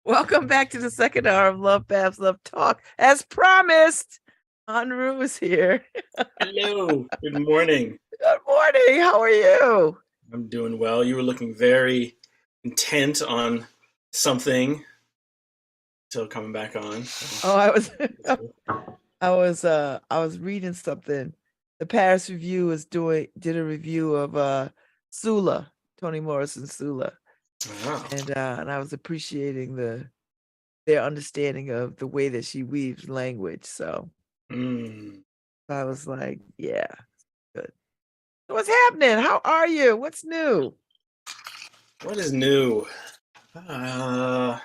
Welcome back to the second hour of Lovebabz Lovetalk. As promised, Enroue is here. Hello. Good morning. Good morning. How are you? I'm doing well. You were looking very intent on something until coming back on. Oh, I was reading something. The Paris Review did a review of Sula, Toni Morrison's Sula. Wow. And I was appreciating their understanding of the way that she weaves language. So I was like, yeah, good. So what's happening? How are you? What's new? What is new? I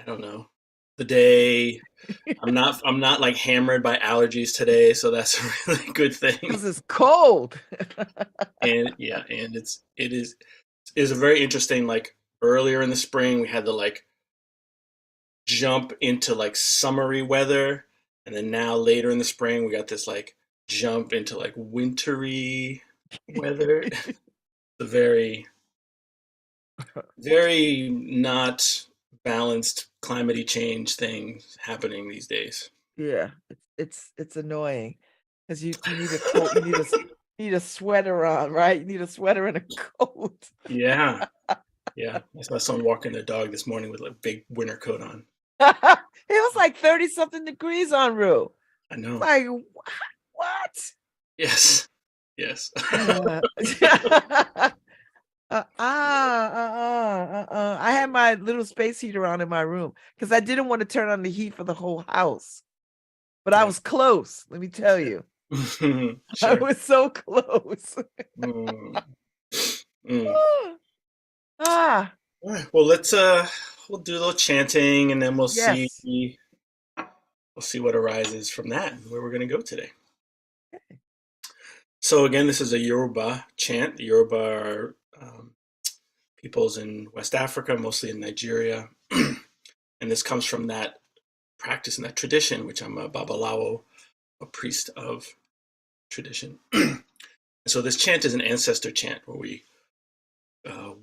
don't know. The day. I'm not like hammered by allergies today, so that's a really good thing. Because it's cold. And yeah, and it is a very interesting, like earlier in the spring we had the like jump into like summery weather, and then now later in the spring we got this like jump into like wintry weather. It's a very very not balanced climate change thing happening these days. Yeah, it's annoying because you need a coat, you need a sweater on, right? You need a sweater and a coat. Yeah, yeah. I saw someone walking their dog this morning with a big winter coat on. It was like 30-something degrees on Rue. I know. Like, what? Yes, yes. I had my little space heater on in my room because I didn't want to turn on the heat for the whole house. But I was close, let me tell you. Sure. I was so close. All right, well, we'll do a little chanting, and then we'll Yes. see what arises from that and where we're going to go today. Okay. So again, this is a Yoruba chant. The Yoruba are peoples in West Africa, mostly in Nigeria, and this comes from that practice and that tradition, which I'm a Babalawo, a priest of tradition. So this chant is an ancestor chant where we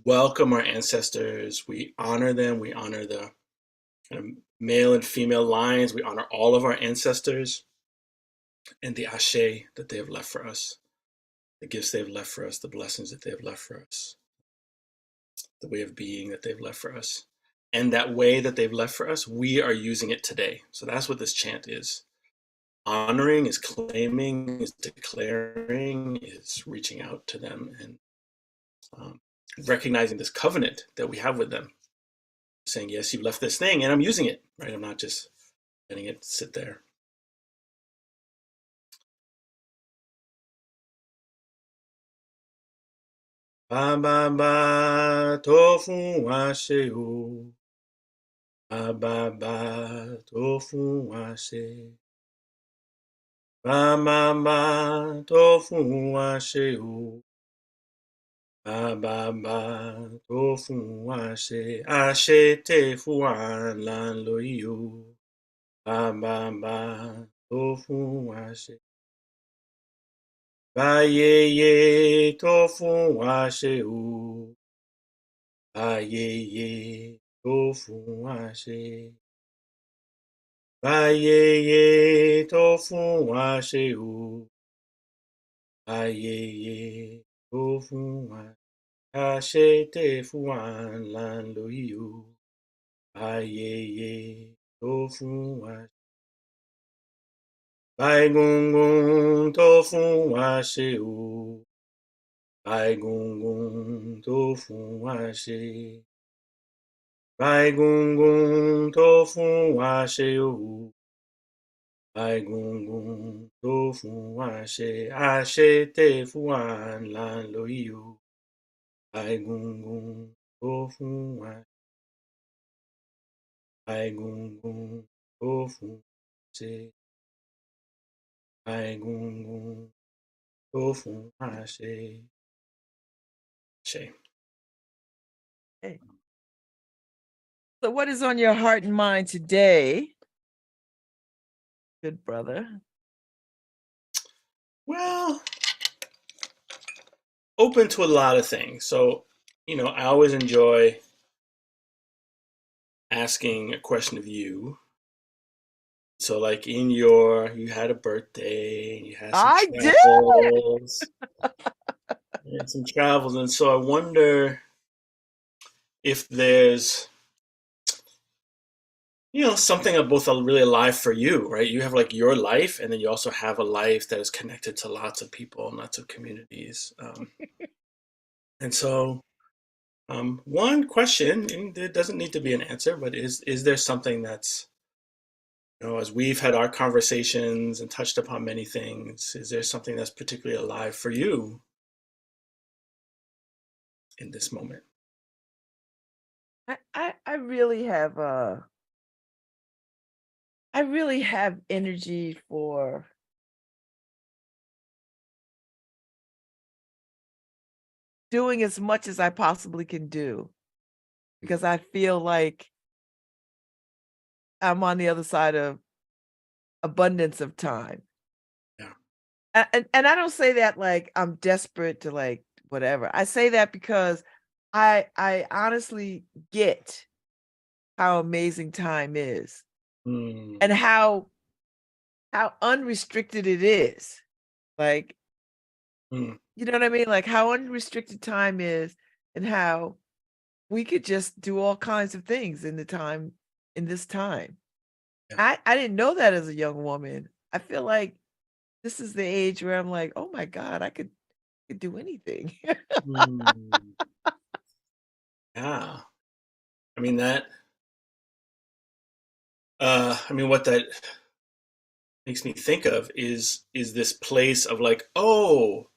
welcome our ancestors, we honor them, we honor the kind of male and female lines, we honor all of our ancestors and the ashe that they have left for us, the gifts they have left for us, the blessings that they have left for us, the way of being that they've left for us. And that way that they've left for us, we are using it today. So that's what this chant is. Honoring is claiming, is declaring, is reaching out to them and recognizing this covenant that we have with them. Saying, yes, you left this thing and I'm using it, right? I'm not just letting it sit there. Ba ba ba tó fún wa ṣe o. Ba ba ba tó fún wa ṣe. Ba ba ba tó fún wa ṣe o. Ba ba ba tó fún wa ṣe. Àṣẹ tẹ̀ fún wa là ń lò yìí o. Ba ba ba tó fún wa ṣe. Báyéyé tó fún wa ṣe o. Báyéyé tó fún wa ṣe. Báyéyé tó fún wa ṣe o. Báyéyé tó fún wa. Àṣẹ tẹ̀ fún wa là ń lò yìí o. Báyéyé tó fún wa. Báyégúngún tó fún wa ṣe o. Báyégúngún tó fún wa ṣe. Báyégúngún tó fún wa ṣe o. Báyégúngún tó fún wa ṣe. Àṣẹ tẹ̀ fún wa là ń lò yìí o. Báyégúngún tó fún wa. Báyégúngún tó fún wa ṣe. Báyégúngún tó fún wa ṣe. Shay. Hey. So what is on your heart and mind today? Good brother. Well, open to a lot of things. So, I always enjoy asking a question of you. So, like you had a birthday, and you had some I did. travels, and so I wonder if there's something of both really alive for you, right? You have like your life, and then you also have a life that is connected to lots of people and lots of communities. And so, one question, and it doesn't need to be an answer, but is there something that's, as we've had our conversations and touched upon many things, is there something that's particularly alive for you in this moment? I really have I really have energy for doing as much as I possibly can do because I feel like I'm on the other side of abundance of time. Yeah. And I don't say that like I'm desperate to like whatever. I say that because I honestly get how amazing time is and Mm, how unrestricted it is. Like, mm, you know what I mean? Like how unrestricted time is and how we could just do all kinds of things in this time. yeah. I didn't know that as a young woman. I feel like this is the age where I'm like, "Oh my god, I could do anything." Mm, yeah. I mean what that makes me think of is this place of like, oh,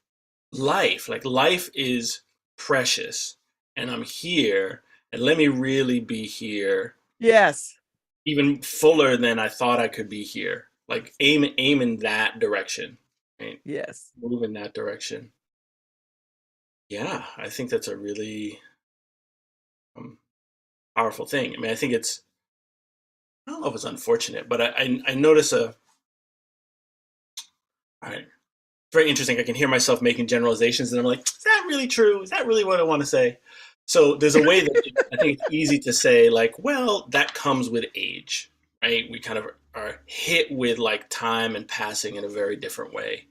life is precious, and I'm here, and let me really be here Yes. even fuller than I thought I could be here. Like aim in that direction, right? Yes. Move in that direction. Yeah, I think that's a really um, powerful thing. I mean, I don't know if it's unfortunate, but I notice all right, very interesting. I can hear myself making generalizations, and I'm like, is that really true? Is that really what I want to say? So there's a way that I think it's easy to say, like, well, that comes with age, right? We kind of are hit with like time and passing in a very different way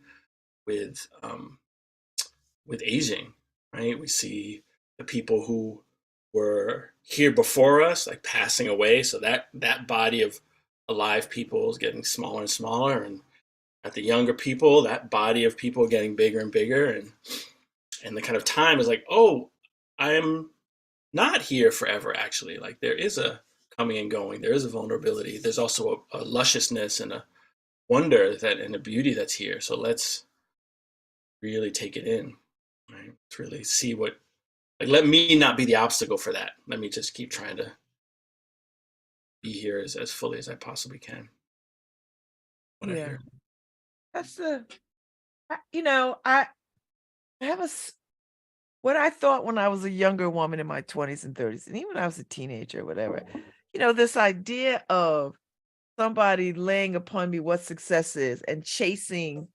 with aging, right? We see the people who were here before us, like passing away. So that body of alive people is getting smaller and smaller, and at the younger people, that body of people getting bigger and bigger, and the kind of time is like, oh, I'm not here forever. Actually, like there is a coming and going. There is a vulnerability. There's also a lusciousness and a wonder that and a beauty that's here. So let's really take it in, right? Let's really see what. Like, let me not be the obstacle for that. Let me just keep trying to be here as fully as I possibly can. What I Yeah. hear. That's the I have what I thought when I was a younger woman in my 20s and 30s, and even when I was a teenager or whatever, this idea of somebody laying upon me what success is and chasing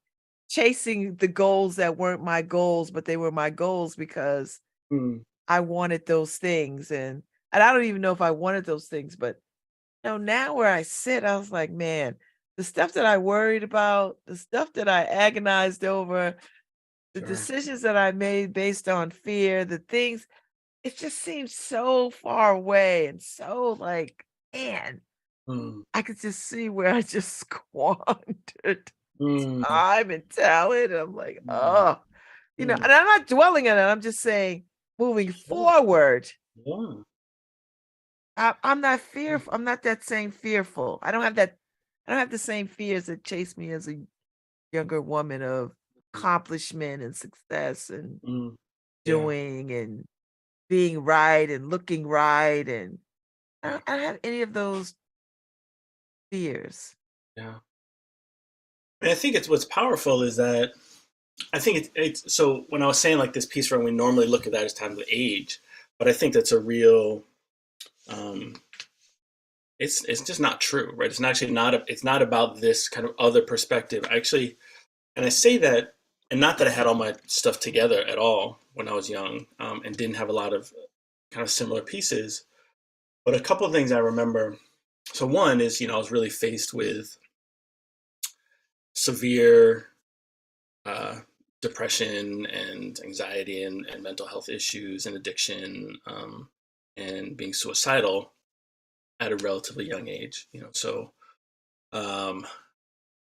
the goals that weren't my goals, but they were my goals because Mm, I wanted those things, and I don't even know if I wanted those things, but now where I sit, I was like, "Man, the stuff that I worried about, the stuff that I agonized over, the sure. decisions that I made based on fear, the things it just seems so far away and so like, man, Mm, I could just see where I just squandered mm, time and talent, and I'm like, mm, oh, mm. and I'm not dwelling on it. I'm just saying, moving Yeah, forward, yeah. I'm not fearful. I'm not that same fearful. I don't have that. I don't have the same fears that chased me as a younger woman of accomplishment and success and Mm, yeah, doing and being right and looking right, and yeah, I don't have any of those fears. yeah. And I think it's what's powerful is that I think it's so when I was saying like this piece where we normally look at that as time of age, but I think that's a real um, it's just not true, right? It's actually not it's not about this kind of other perspective. Actually, and I say that, and not that I had all my stuff together at all when I was young, and didn't have a lot of kind of similar pieces, but a couple of things I remember. So one is, I was really faced with severe uh, depression and anxiety and mental health issues and addiction, and being suicidal at a relatively young age. So um,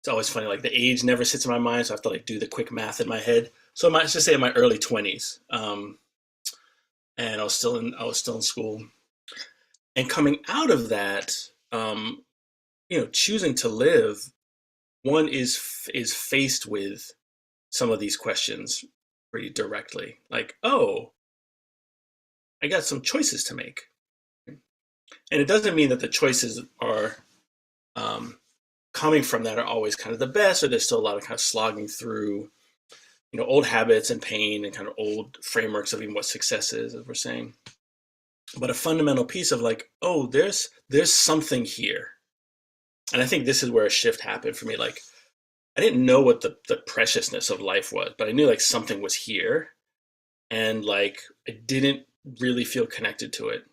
it's always funny. Like the age never sits in my mind, so I have to like do the quick math in my head. So I might just say in my early 20s, and I was still in school, and coming out of that, choosing to live, one is faced with some of these questions pretty directly. Like, oh, I got some choices to make, and it doesn't mean that the choices are um, coming from that are always kind of the best, or there's still a lot of kind of slogging through, old habits and pain and kind of old frameworks of even what success is, as we're saying. But a fundamental piece of like, oh, there's something here, and I think this is where a shift happened for me. Like, I didn't know what the preciousness of life was, but I knew like something was here, and like I didn't really feel connected to it.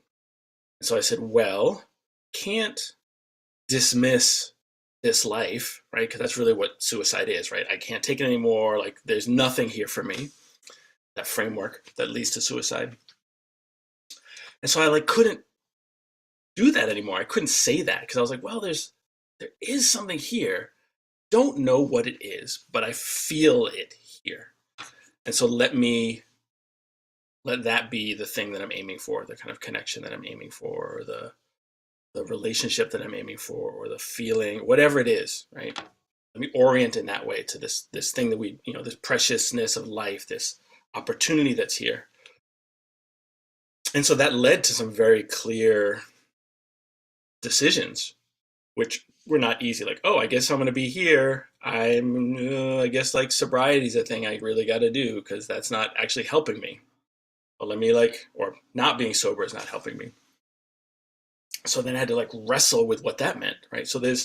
And so I said, well, can't dismiss this life, right? Because that's really what suicide is, right? I can't take it anymore. Like, there's nothing here for me. That framework that leads to suicide. And so I like couldn't do that anymore. I couldn't say that because I was like, well, there is something here. Don't know what it is, but I feel it here. And so let that be the thing that I'm aiming for, the kind of connection that I'm aiming for, or the relationship that I'm aiming for, or the feeling, whatever it is, right? Let me orient in that way to this thing that this preciousness of life, this opportunity that's here. And so that led to some very clear decisions, which were not easy. Like, oh, I guess I'm going to be here. I guess like sobriety is a thing I really got to do because that's not actually helping me. But let me or not being sober is not helping me. So then I had to like wrestle with what that meant, right? So there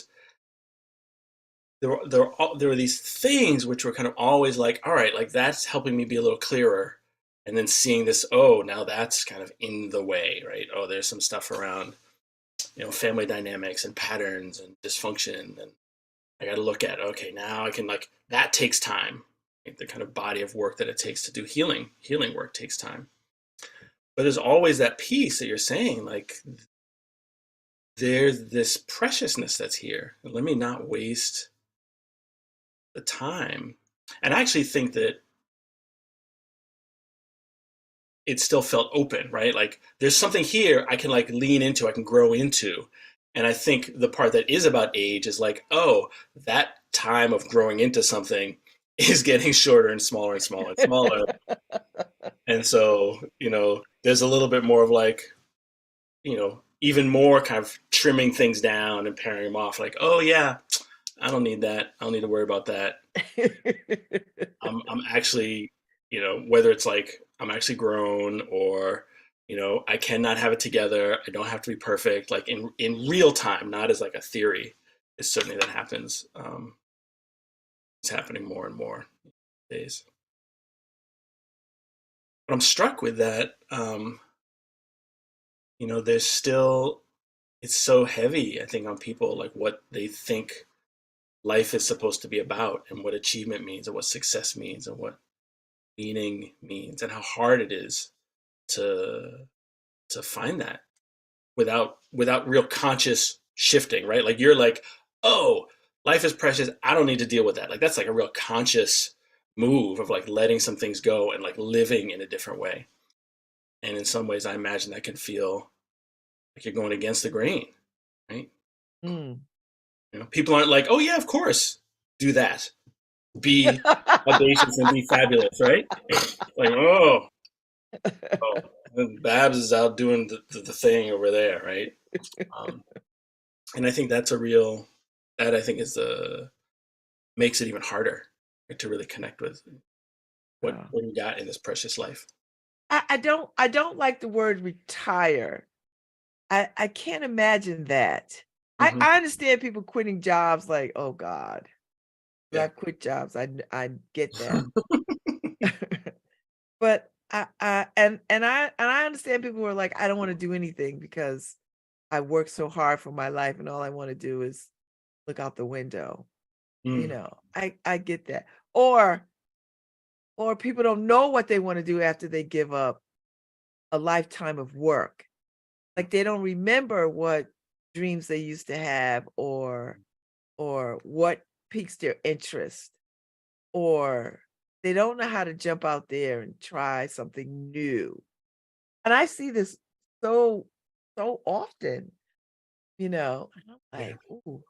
were these things which were kind of always like, all right, like that's helping me be a little clearer. And then seeing this, oh, now that's kind of in the way, right? Oh, there's some stuff around, family dynamics and patterns and dysfunction. And I got to look at, okay, now I can that takes time. Like the kind of body of work that it takes to do healing work takes time. But there's always that piece that you're saying, like, there's this preciousness that's here. And let me not waste the time. And I actually think that it still felt open, right? Like there's something here I can like lean into, I can grow into. And I think the part that is about age is like, oh, that time of growing into something is getting shorter and smaller and smaller and smaller. And so, there's a little bit more of like, even more kind of trimming things down and paring them off. Like, oh yeah, I don't need that. I don't need to worry about that. I'm actually, whether it's like I'm actually grown or, I cannot have it together. I don't have to be perfect. Like in real time, not as like a theory. It's certainly that happens. It's happening more and more these days. But I'm struck with that. There's still, it's so heavy, I think, on people, like what they think life is supposed to be about and what achievement means and what success means and what meaning means and how hard it is to find that without real conscious shifting, right? Like you're like, oh, life is precious, I don't need to deal with that. Like that's like a real conscious move of like letting some things go and like living in a different way. And in some ways I imagine that can feel like you're going against the grain, right? Mm. People aren't like, oh yeah, of course, do that, be audacious and be fabulous, right? Like, oh, Babz is out doing the thing over there, right? And I think that's that I think is makes it even harder, right, to really connect with. Uh, what do you got in this precious life? I don't like the word retire. I can't imagine that. Hmm. I understand people quitting jobs like, oh God, 'cause Yeah. I've quit jobs. I get that. But I understand people who are like, I don't want to do anything because I worked so hard for my life and all I want to do is look out the window. Mm, I get that. Or people don't know what they want to do after they give up a lifetime of work. Like they don't remember what dreams they used to have or what piques their interest or they don't know how to jump out there and try something new. And I see this so so often, and I'm yeah. like, "Ooh,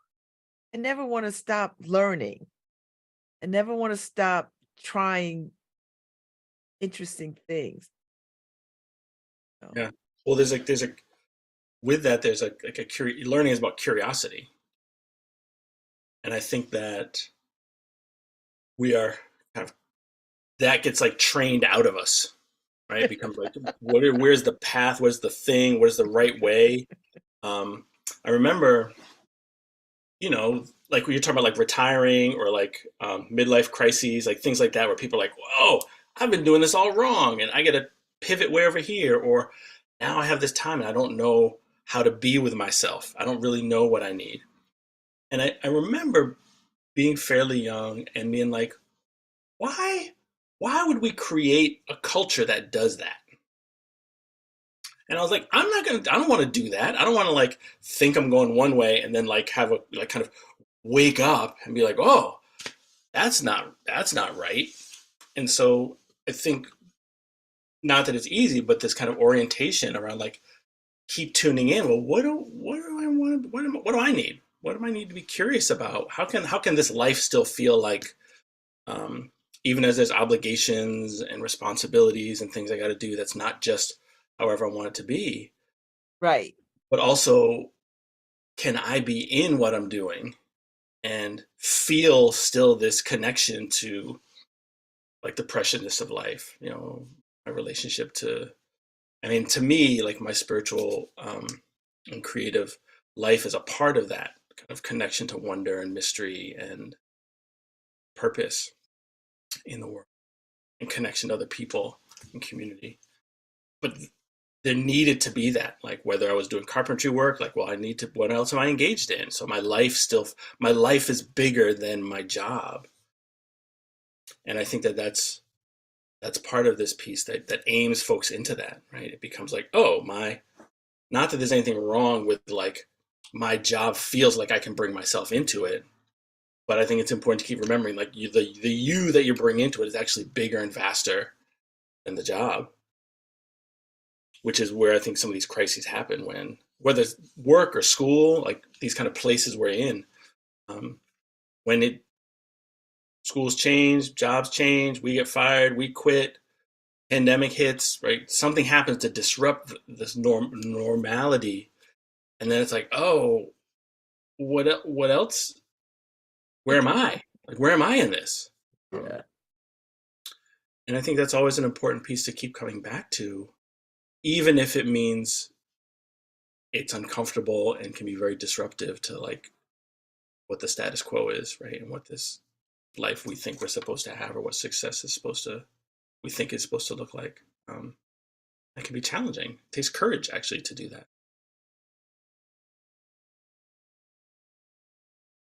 I never want to stop learning. I never want to stop trying interesting things." So, Yeah. Well, there's a with that there's like a learning is about curiosity, and I think that we are kind of that gets like trained out of us, right? It becomes like where's the path, where's the thing, where's the right way. um I remember, like when you're talking about like retiring or like midlife crises, like things like that, where people are like, whoa, I've been doing this all wrong and I got to pivot way over here, or now I have this time and I don't know how to be with myself, I don't really know what I need. And I remember being fairly young and being like, why would we create a culture that does that? And I was like, I don't want to do that. I don't want to like think I'm going one way and then like have a like kind of wake up and be like, oh, that's not right. And so I think, not that it's easy, but this kind of orientation around like keep tuning in. Well, what do I want? What do I need? What do I need to be curious about? How can this life still feel like, um, even as there's obligations and responsibilities and things I got to do, that's not just however I want it to be, right. but also can I be in what I'm doing and feel still this connection to like the preciousness of life, my relationship to, I mean, to me, like my spiritual and creative life is a part of that kind of connection to wonder and mystery and purpose in the world and connection to other people and community. But there needed to be that, like whether I was doing carpentry work, like, well, I need to, what else am I engaged in? So my life is bigger than my job. And I think that that's part of this piece that aims folks into that, right? It becomes like, oh, not that there's anything wrong with like my job feels like I can bring myself into it, but I think it's important to keep remembering like the you that you bring into it is actually bigger and vaster than the job, which is where I think some of these crises happen, when whether it's work or school, like these kind of places we're in, um, when schools change, jobs change, we get fired, we quit, pandemic hits, right? Something happens to disrupt this normality, and then it's like, oh, what else? Where am I? Like, where am I in this? Yeah. And I think that's always an important piece to keep coming back to, even if it means it's uncomfortable and can be very disruptive to like what the status quo is, right? And what this life we think we're supposed to have, or what success is supposed to, we think is supposed to look like. That can be challenging. It takes courage actually to do that.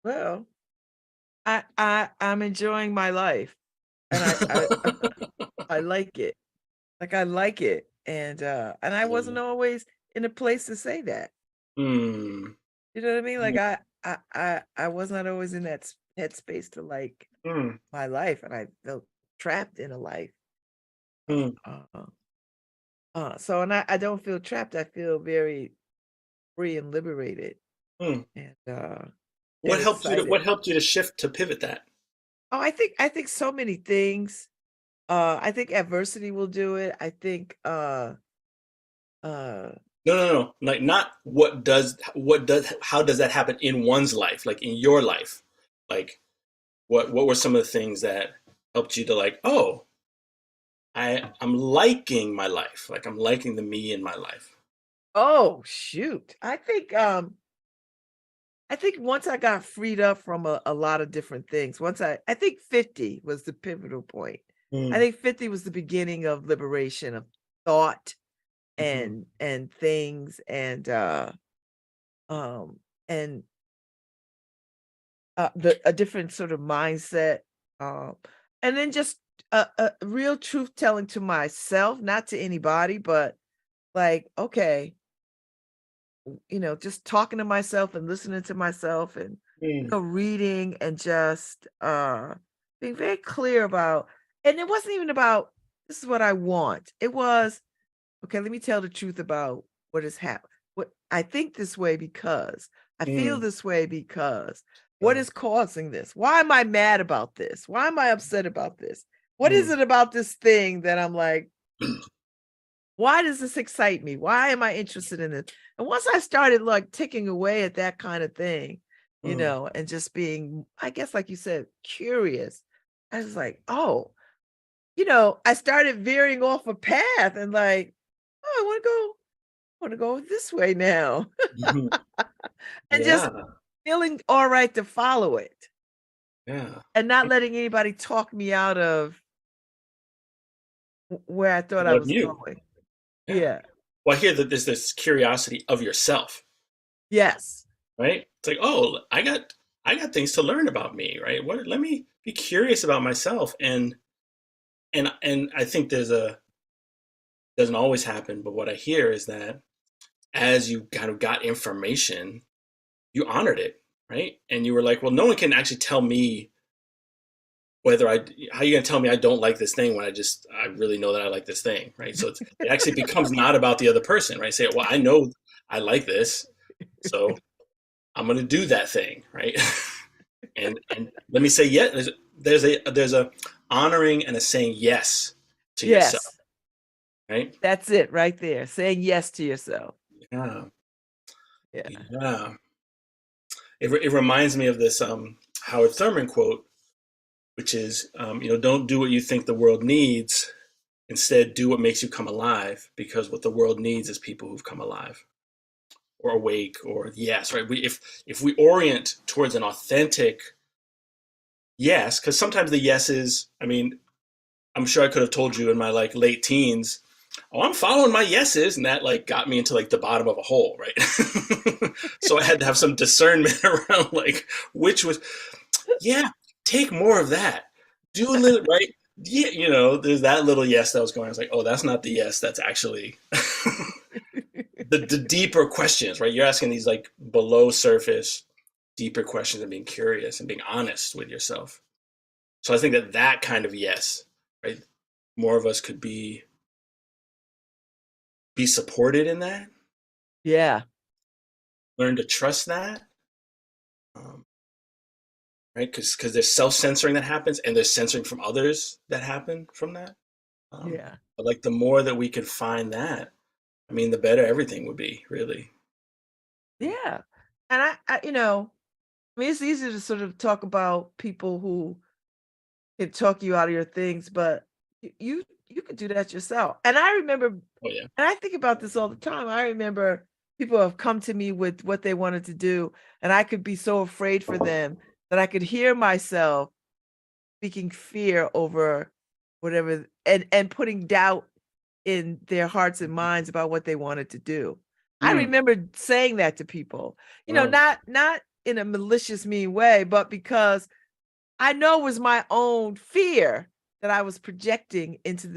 Well, I'm enjoying my life, and I I like it. Like, I like it, and I wasn't Yeah. always in a place to say that. Mm, You know what I mean? Like, I was not always in that headspace to like mm, my life, and I felt trapped in a life. mm, Uh, so, and I don't feel trapped. I feel very free and liberated, mm. and What excited. helped you to shift to pivot that? Oh, I think so many things. I think adversity will do it. I think uh No, no, no. Like not how does that happen in one's life? Like in your life. Like what were some of the things that helped you to like, oh, I'm liking my life. Like I'm liking the me in my life. Oh, shoot. I think once I got freed up from a lot of different things, I think 50 was the pivotal point. I Mm, think 50 was the beginning of liberation of thought mhm, and things um and a different sort of mindset, um, and then just a real truth telling to myself, not to anybody, but like, okay, just talking to myself and listening to myself and mm, reading and just being very clear about, and it wasn't even about this is what I want. It was, okay, let me tell the truth about what has happened. What I think this way because I feel mm, this way because what uh, is causing this? Why am I mad about this? Why am I upset about this? What is mm, it about this thing that I'm like, why does this excite me? Why am I interested in it? And once I started like ticking away at that kind of thing, mm, and just being, I guess, like you said, curious, I was like, oh, I started veering off a path and like, oh, I want to go this way now. mhm. And just Yeah, feeling all right to follow it yeah. and not letting anybody talk me out of where I thought I What was you? going. Yeah. Yeah. Well, I hear that there's this curiosity of yourself, Yes. right? It's like, oh, I got things to learn about me, right? What? Let me be curious about myself, and I think doesn't always happen, but what I hear is that as you kind of got information, you honored it, right? And you were like, well, no one can actually tell me whether how you gonna tell me I don't like this thing when I really know that I like this thing, right? So it actually becomes not about the other person, right? Say, well, I know I like this, so I'm gonna do that thing, right? and let me say yes. There's a honoring and a saying yes to yourself, Yes. right? That's it right there. Saying yes to yourself. Yeah, Yeah. yeah. It reminds me of this Howard Thurman quote, which is, don't do what you think the world needs. Instead, do what makes you come alive, because what the world needs is people who've come alive or awake or yes, right? If we orient towards an authentic yes, because sometimes the yeses, I mean, I'm sure I could have told you in my like late teens, oh, I'm following my yeses, and that like got me into like the bottom of a hole, right? So I had to have some discernment around like which was, yeah, take more of that. Do a little, right? Yeah, there's that little yes that was going. I was like, oh, that's not the yes. That's actually the deeper questions, right? You're asking these like below surface, deeper questions and being curious and being honest with yourself. So I think that kind of yes, right? More of us could be supported in that, Yeah. learn to trust that, um, right? Because there's self censoring that happens, and there's censoring from others that happen from that. Yeah. But like the more that we could find that, I mean, the better everything would be, really. Yeah. And I mean, it's easy to sort of talk about people who can talk you out of your things, but you could do that yourself. And I remember, and Oh yeah. I think about this all the time. I remember people have come to me with what they wanted to do, and I could be so afraid for them that I could hear myself speaking fear over whatever and putting doubt in their hearts and minds about what they wanted to do. I Mm. remember saying that to people, Oh. not in a malicious, mean way, but because I know it was my own fear that I was projecting into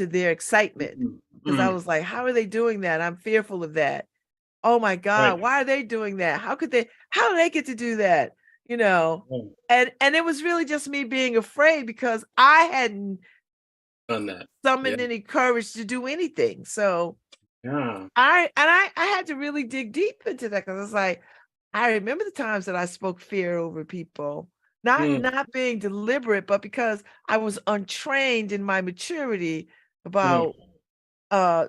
their excitement. Mm. Because I Mm. was like, how are they doing that? I'm fearful of that. Oh my Right. God, why are they doing that? How do they get to do that? You know? Oh, And it was really just me being afraid because I hadn't done that. Yeah. summoned any courage to do anything. So Yeah. I had to really dig deep into that because it's like I remember the times that I spoke fear over people, Mm. not being deliberate, but because I was untrained in my maturity Mm. about uh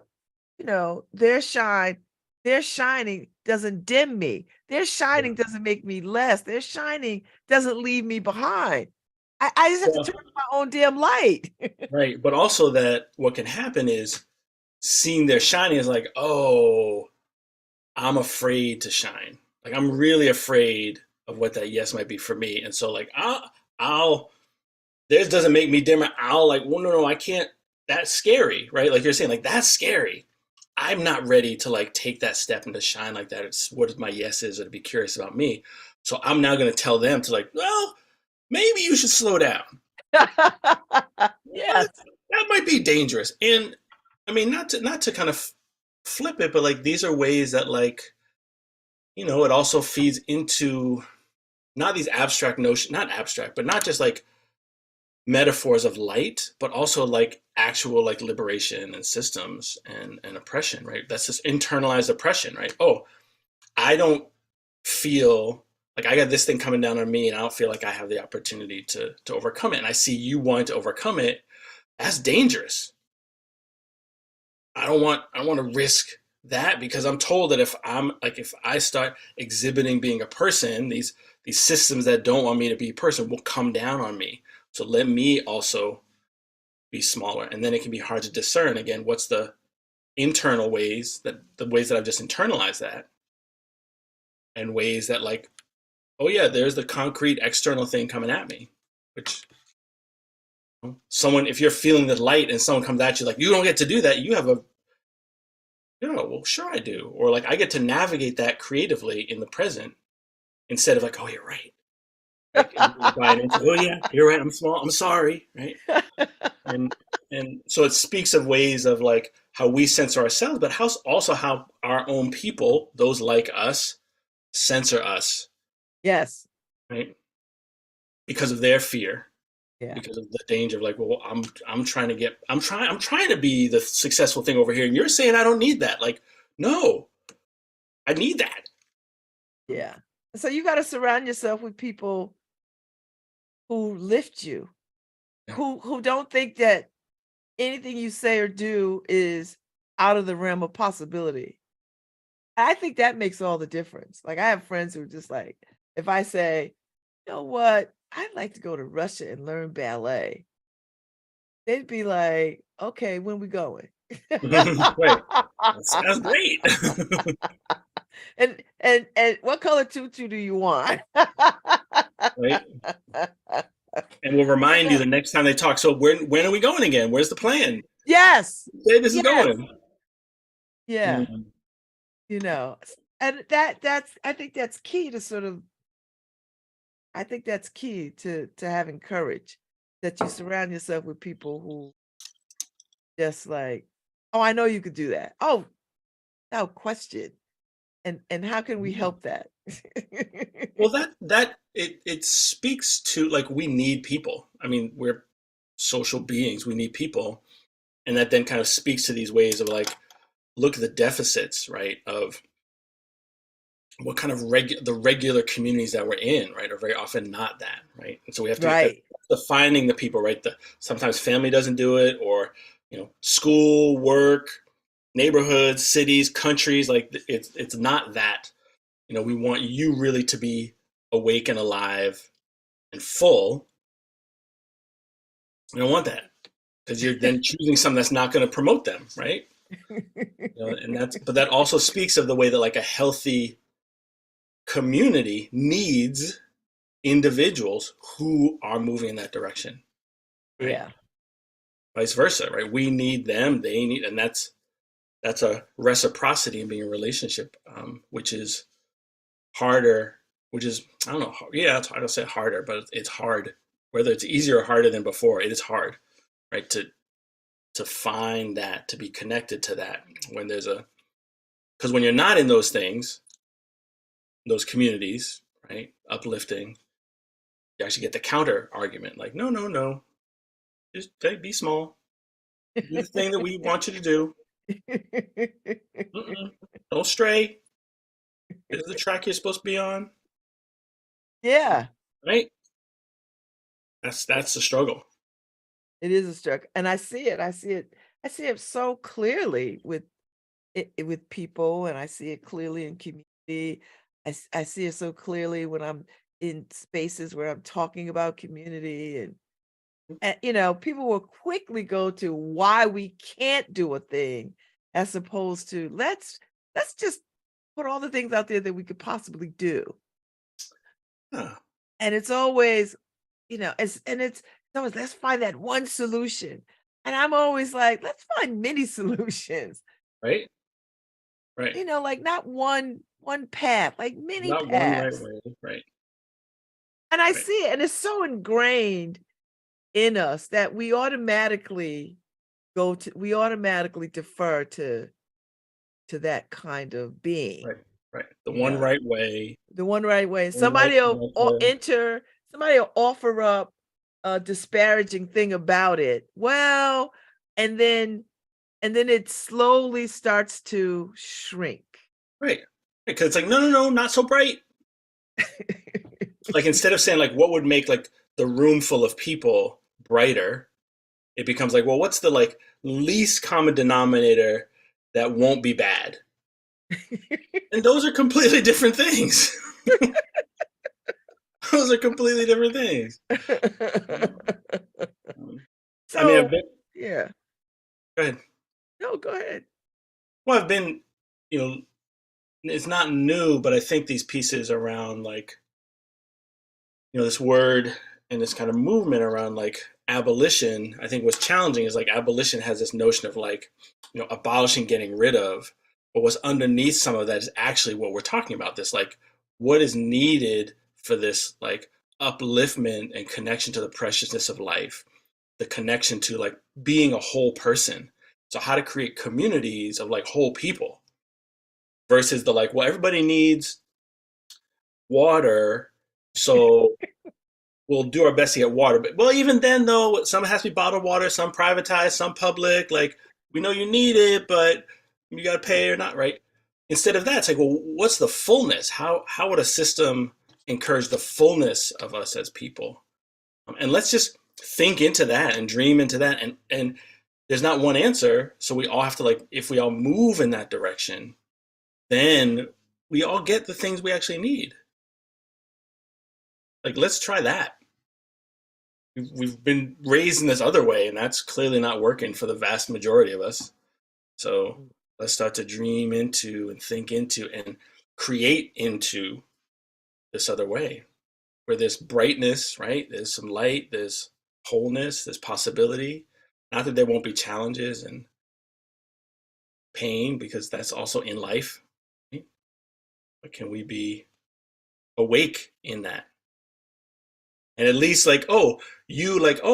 their shining doesn't dim me. Their Yeah. shining doesn't make me less. Their shining doesn't leave me behind. I just have to Well, turn on my own damn light. right. But also that what can happen is seeing their shining is like, oh, I'm afraid to shine. Like I'm really afraid of what that yes might be for me. And so like I'll this doesn't make me dimmer. I'll like, well, no, I can't. That's scary, right? Like you're saying, like that's scary. I'm not ready to like take that step and to shine like that. It's what my yes is or to be curious about me. So I'm now going to tell them to like, well, maybe you should slow down. Yes. That might be dangerous. And I mean, not to kind of flip it, but like these are ways that like, it also feeds into not these abstract notions, not abstract, but not just like metaphors of light, but also like actual like liberation and systems and oppression, right? That's just internalized oppression, right? Oh, I don't feel like I got this thing coming down on me and I don't feel like I have the opportunity to overcome it. And I see you wanting to overcome it. That's dangerous. I don't want to risk that because I'm told that if I start exhibiting being a person, these systems that don't want me to be a person will come down on me. So let me also be smaller. And then it can be hard to discern again what's the internal ways that the ways that I've just internalized that and ways that like, oh yeah, there's the concrete external thing coming at me, which someone if you're feeling the light and someone comes at you like you don't get to do that, you have a well, sure I do. Or like I get to navigate that creatively in the present instead of like, oh, you're right. Like, oh yeah, you're right. I'm small. I'm sorry, right? And so it speaks of ways of like how we censor ourselves, but how our own people, those like us, censor us, Yes. right? Because of their fear, Yeah. because of the danger of like, well, I'm trying to be the successful thing over here, and you're saying I don't need that. Like, no, I need that. Yeah. So you got to surround yourself with people who lift you, Yeah. who don't think that anything you say or do is out of the realm of possibility. I think that makes all the difference. Like I have friends who are just like, if I say, you know what, I'd like to go to Russia and learn ballet, they'd be like, okay, when we going? Right. That sounds great. And what color tutu do you want? Right. And we'll You remind you know? the next time they talk. So when are we going again? Where's the plan? Yes. Say this is Yes. going. Yeah. Mm. You know, and that's I think that's key to sort of I think that's key to having courage, that you surround yourself with people who just like, "Oh, I know you could do that. Oh, no question. And how can we help that?" Well, it speaks to like we need people. I mean, we're social beings. We need people, and that then kind of speaks to these ways of like look at the deficits, right? Of what kind of the regular communities that we're in, right, are very often not that, right? And so we have to Right. defining the people, right? Sometimes family doesn't do it, or school, work, neighborhoods, cities, countries, like it's not that. We want you really to be awake and alive and full. We don't want that because you're then choosing something that's not going to promote them, right? But that also speaks of the way that like a healthy community needs individuals who are moving in that direction, right? Yeah. Vice versa, right? We need them, they need, and that's a reciprocity in being a relationship, which is harder. Which is I don't know, yeah, it's hard to say harder, but it's hard. Whether it's easier or harder than before, it is hard, right? To find that, to be connected to that when because when you're not in those things, those communities, right, uplifting, you actually get the counter argument like, no, no, no, just be small, do the thing that we want you to do. Mm-mm. Don't stray. This is the track you're supposed to be on, Yeah. right? That's the struggle. It is a struggle. And I see it. I see it so clearly with people, and I see it clearly in community. I see it so clearly when I'm in spaces where I'm talking about community and you know, people will quickly go to why we can't do a thing as opposed to let's just put all the things out there that we could possibly do. Huh. And it's always, you know, it's always let's find that one solution. And I'm always like, let's find many solutions. Right? Right. You know, like not one path, like many Not one right paths. way. Right. And I Right. see it, and it's so ingrained in us that we automatically defer to that kind of being, Right. Right. The you one know, right way. the one right way. One right answer. Somebody will offer up a disparaging thing about it. Well, and then it slowly starts to shrink. Right. Because it's like, no, no, no, not so bright. Like instead of saying like what would make like the room full of people brighter, it becomes like, well, what's the like least common denominator that won't be bad? And those are completely different things. Those are completely different things. I mean, I've So, been, yeah. go ahead. No, go ahead. Well, I've been, you know, it's not new, but I think these pieces around like, you know, this word and this kind of movement around like abolition, I think what's challenging is like abolition has this notion of like, you know, abolishing, getting rid of, but what's underneath some of that is actually what we're talking about. This like, what is needed for this like upliftment and connection to the preciousness of life, the connection to like being a whole person. So how to create communities of like whole people versus the like, well, everybody needs water, so we'll do our best to get water. But well, even then though, some has to be bottled water, some privatized, some public. Like we know you need it, but you got to pay or not, right? Instead of that, it's like, well, what's the fullness? How would a system encourage the fullness of us as people? And let's just think into that and dream into that. And there's not one answer, so we all have to like, if we all move in that direction, then we all get the things we actually need. Like, let's try that. We've been raised in this other way, and that's clearly not working for the vast majority of us. So let's start to dream into and think into and create into this other way where there's brightness, right? There's some light, there's wholeness, there's possibility. Not that there won't be challenges and pain, because that's also in life. Right? But can we be awake in that? And at least like, oh,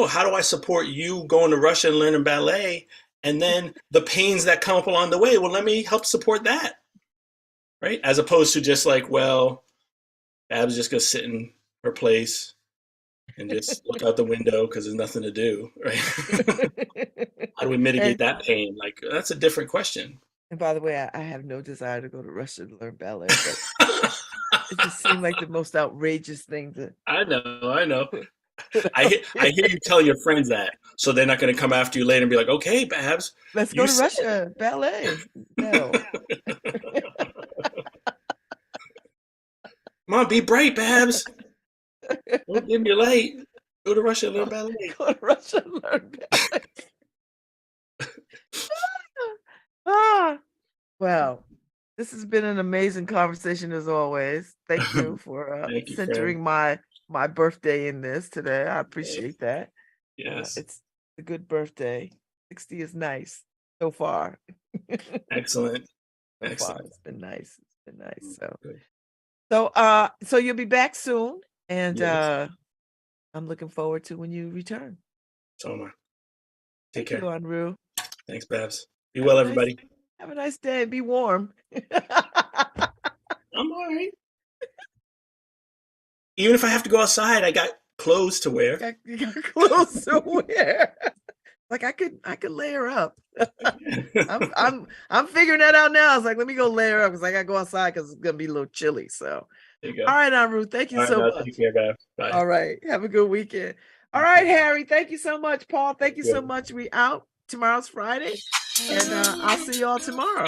how do I support you going to Russia and learning ballet? And then the pains that come up along the way, well, let me help support that. Right? As opposed to just like, well, Bab's just gonna sit in her place and just look out the window because there's nothing to do, right? How do we mitigate that pain? Like, that's a different question. And by the way, I have no desire to go to Russia to learn ballet, but it just seemed like the most outrageous thing to. I know. I hear you telling your friends that, so they're not going to come after you later and be like, "Okay, Babz, Let's go to Russia ballet." No. Come on, be bright, Babz. Don't give me late. Go to Russia and learn ballet. Go to Russia and learn ballet. Well, this has been an amazing conversation as always. Thank you for Thank you, centering my birthday in this today. I appreciate that. Yes. It's a good birthday. 60 is nice so far. Excellent. So Excellent. far, it's been nice. It's been nice. Good. So you'll be back soon, and Yes. I'm looking forward to when you return. So am I. Take Thank care. you, Enroue. Thanks, Babz. Be well, everybody. Have a nice day. Be warm. I'm all right. Even if I have to go outside, I got clothes to wear. You got clothes to wear. Like I could layer up. I'm figuring that out now. I was like, let me go layer up because I gotta go outside because it's gonna be a little chilly. So There you go. all right, Enroue, thank you so much. Take care, Babz. Bye. All right. Have a good weekend. All right, Harry. Thank you so much. Paul, thank you so much. We out. Tomorrow's Friday. And I'll see y'all tomorrow.